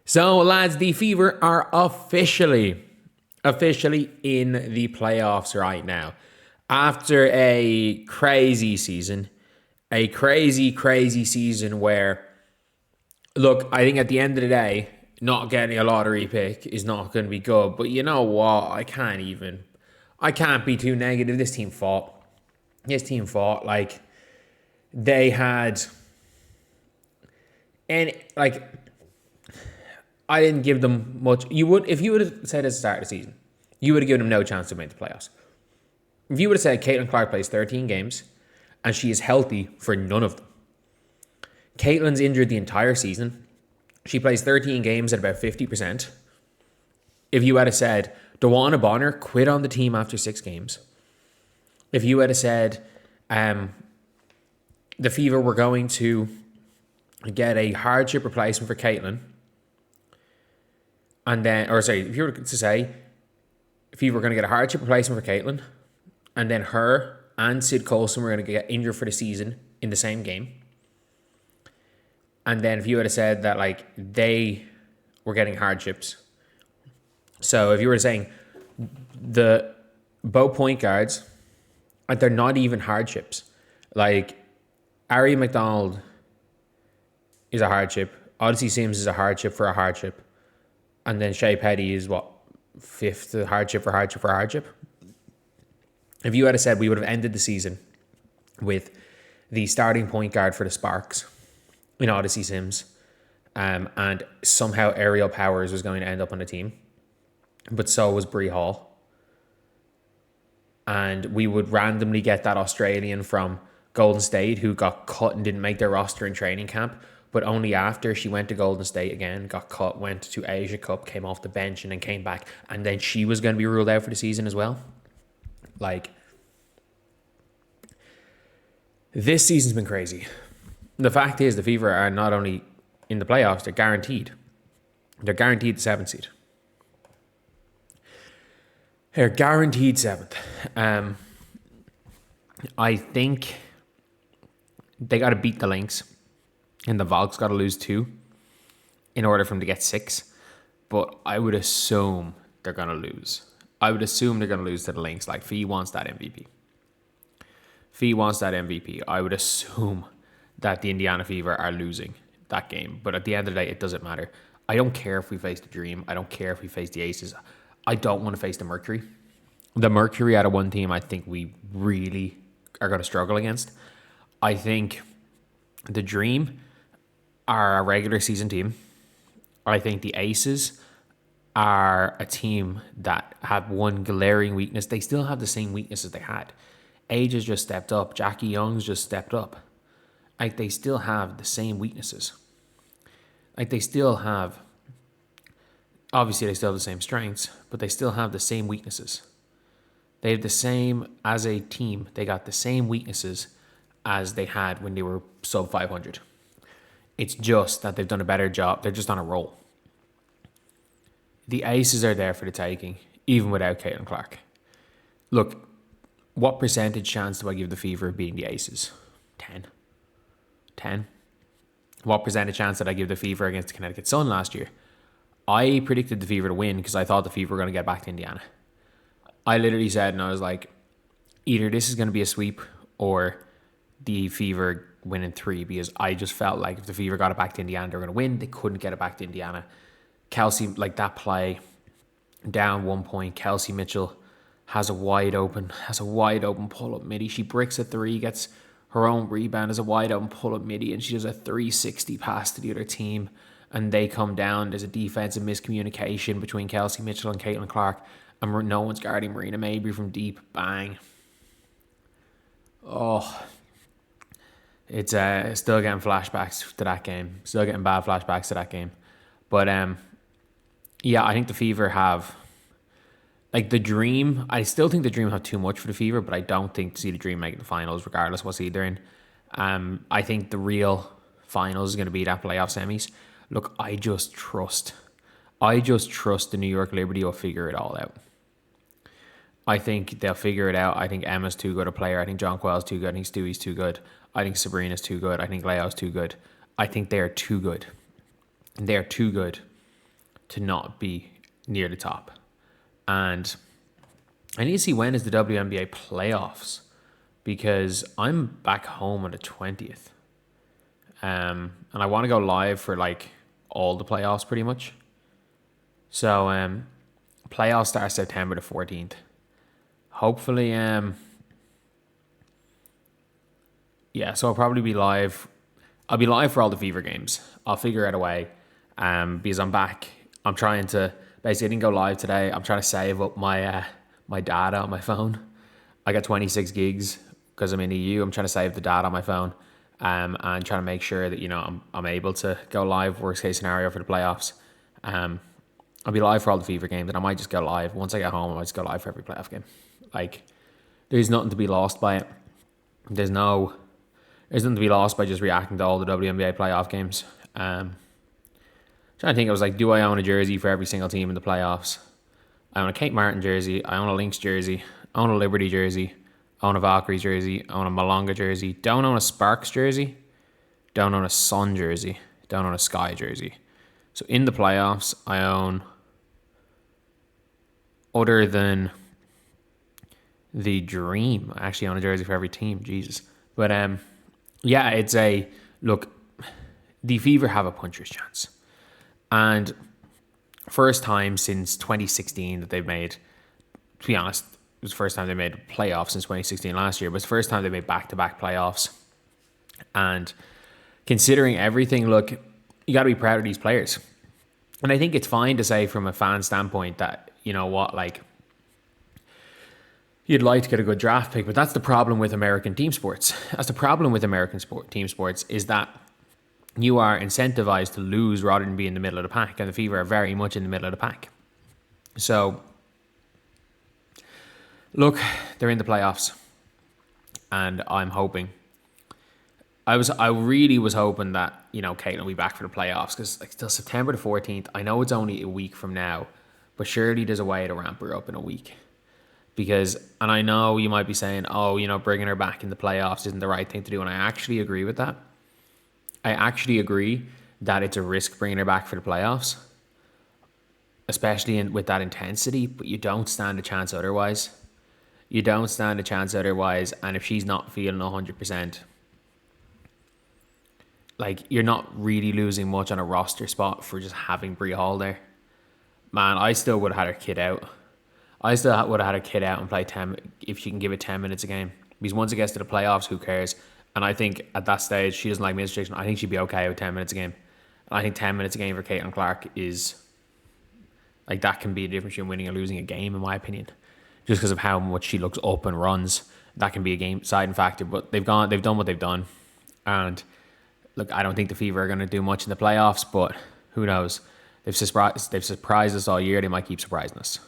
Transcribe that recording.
So, lads, the Fever are officially in the playoffs right now. After a crazy season, crazy season where, look, I think at the end of the day, not getting a lottery pick is not going to be good. But you know what? I can't be too negative. This team fought. Like, they had, and like, I didn't give them much. If you would have said at the start of the season, you would have given them no chance to make the playoffs. If you would have said Caitlin Clark plays 13 games and she is healthy for none of them. Caitlin's injured the entire season. She plays 13 games at about 50%. If you had said DeWanna Bonner quit on the team after 6 games. If you had said the Fever were going to get a hardship replacement for Caitlin, and then, if you were to say Fever were going to get a hardship replacement for Caitlin, and then her and Sid Coulson were going to get injured for the season in the same game, and then if you had said that like they were getting hardships, so if you were saying the both point guards, they're not even hardships. Like Ari McDonald is a hardship, Odyssey Sims is a hardship for a hardship. And then Shea Petty is what? 5th hardship for hardship. If you had said we would have ended the season with the starting point guard for the Sparks in Odyssey Sims, and somehow Ariel Powers was going to end up on the team, but so was Bree Hall, and we would randomly get that Australian from Golden State who got cut and didn't make their roster in training camp, but only after she went to Golden State again, got cut, went to Asia Cup, came off the bench, and then came back. And then she was going to be ruled out for the season as well. Like, this season's been crazy. The fact is, the Fever are not only in the playoffs, they're guaranteed. They're guaranteed the 7th seed. They're guaranteed 7th. I think they got to beat the Lynx. And the Vols got to lose 2 in order for them to get 6. But I would assume they're going to lose. I would assume they're going to lose to the Lynx. Like, Fee wants that MVP. I would assume that the Indiana Fever are losing that game. But at the end of the day, it doesn't matter. I don't care if we face the Dream. I don't care if we face the Aces. I don't want to face the Mercury. The Mercury out of one team, I think we really are going to struggle against. I think the Dream are a regular season team. I think the Aces are a team that have one glaring weakness. They still have the same weaknesses they had. Age has just stepped up. Jackie Young's just stepped up. Like, they still have the same weaknesses. Like, they still have, obviously they still have the same strengths, but they still have the same weaknesses. They have the same, as a team, they got the same weaknesses as they had when they were sub 500. It's just that they've done a better job. They're just on a roll. The Aces are there for the taking, even without Caitlin Clark. Look, what percentage chance do I give the Fever of beating the Aces? 10. What percentage chance did I give the Fever against the Connecticut Sun last year? I predicted the Fever to win because I thought the Fever were going to get back to Indiana. I literally said, and I was like, either this is going to be a sweep or the Fever win in 3, because I just felt like if the Fever got it back to Indiana, they were going to win. They couldn't get it back to Indiana. Kelsey, like that play, down 1 point, Kelsey Mitchell has a wide open pull-up midi. She bricks a 3, gets her own rebound as a wide open pull-up midi, and she does a 360 pass to the other team, and they come down. There's a defensive miscommunication between Kelsey Mitchell and Caitlin Clark, and no one's guarding Marina Mabry from deep. Bang. Oh, it's still getting flashbacks to that game. Still getting bad flashbacks to that game. But yeah, I think the Fever have, like, the Dream. I still think the Dream have too much for the Fever, but I don't think to see the Dream making the finals, regardless what seed they're in. I think the real finals is going to be that playoff semis. Look, I just trust the New York Liberty will figure it all out. I think they'll figure it out. I think Emma's too good a player. I think John Quell's too good. I think Stewie's too good. I think Sabrina's too good. I think Leo's too good. I think they're too good. They're too good to not be near the top. And I need to see when is the WNBA playoffs, because I'm back home on the 20th. And I want to go live for like all the playoffs pretty much. So playoffs start September the 14th. Hopefully, so I'll probably be live. I'll be live for all the Fever games. I'll figure out a way, because I'm back. I'm trying to, basically I didn't go live today. I'm trying to save up my my data on my phone. I got 26 gigs because I'm in the EU. I'm trying to save the data on my phone, and trying to make sure that, you know, I'm able to go live, worst case scenario, for the playoffs. I'll be live for all the Fever games, and I might just go live. Once I get home, I might just go live for every playoff game. Like, there's nothing to be lost by it. There's nothing to be lost by just reacting to all the WNBA playoff games. Trying to think, I was like, do I own a jersey for every single team in the playoffs? I own a Kate Martin jersey. I own a Lynx jersey. I own a Liberty jersey. I own a Valkyries jersey. I own a Malonga jersey. Don't own a Sparks jersey. Don't own a Sun jersey. Don't own a Sky jersey. So in the playoffs, I own, other than the Dream, I actually own a jersey for every team. Jesus. But yeah, it's a, look, the Fever have a puncher's chance. And first time since 2016 that they've made, to be honest, it was the first time they made playoffs since 2016 last year, but it's the first time they made back-to-back playoffs. And considering everything, look, you got to be proud of these players. And I think it's fine to say from a fan standpoint that, you know what, like, you'd like to get a good draft pick, but that's the problem with American team sports. That's the problem with American team sports, is that you are incentivized to lose rather than be in the middle of the pack, and the Fever are very much in the middle of the pack. So, look, they're in the playoffs, and I'm hoping. I really was hoping that, you know, Caitlin will be back for the playoffs, because like till September the 14th, I know it's only a week from now, but surely there's a way to ramp her up in a week. Because, and I know you might be saying, oh, you know, bringing her back in the playoffs isn't the right thing to do, and I actually agree with that. I actually agree that it's a risk bringing her back for the playoffs, especially with that intensity, but you don't stand a chance otherwise. You don't stand a chance otherwise, and if she's not feeling 100%, like, you're not really losing much on a roster spot for just having Bree Hall there. Man, I still would have had her kid out. I still would have had her kid out and play 10, if she can give it 10 minutes a game. Because once it gets to the playoffs, who cares? And I think at that stage, she doesn't like minutes restriction. I think she'd be okay with 10 minutes a game. And I think 10 minutes a game for Caitlin Clark is, like, that can be the difference between winning or losing a game, in my opinion. Just because of how much she looks up and runs, that can be a game deciding factor. But they've done what they've done. And look, I don't think the Fever are going to do much in the playoffs, but who knows? They've surprised us all year. They might keep surprising us.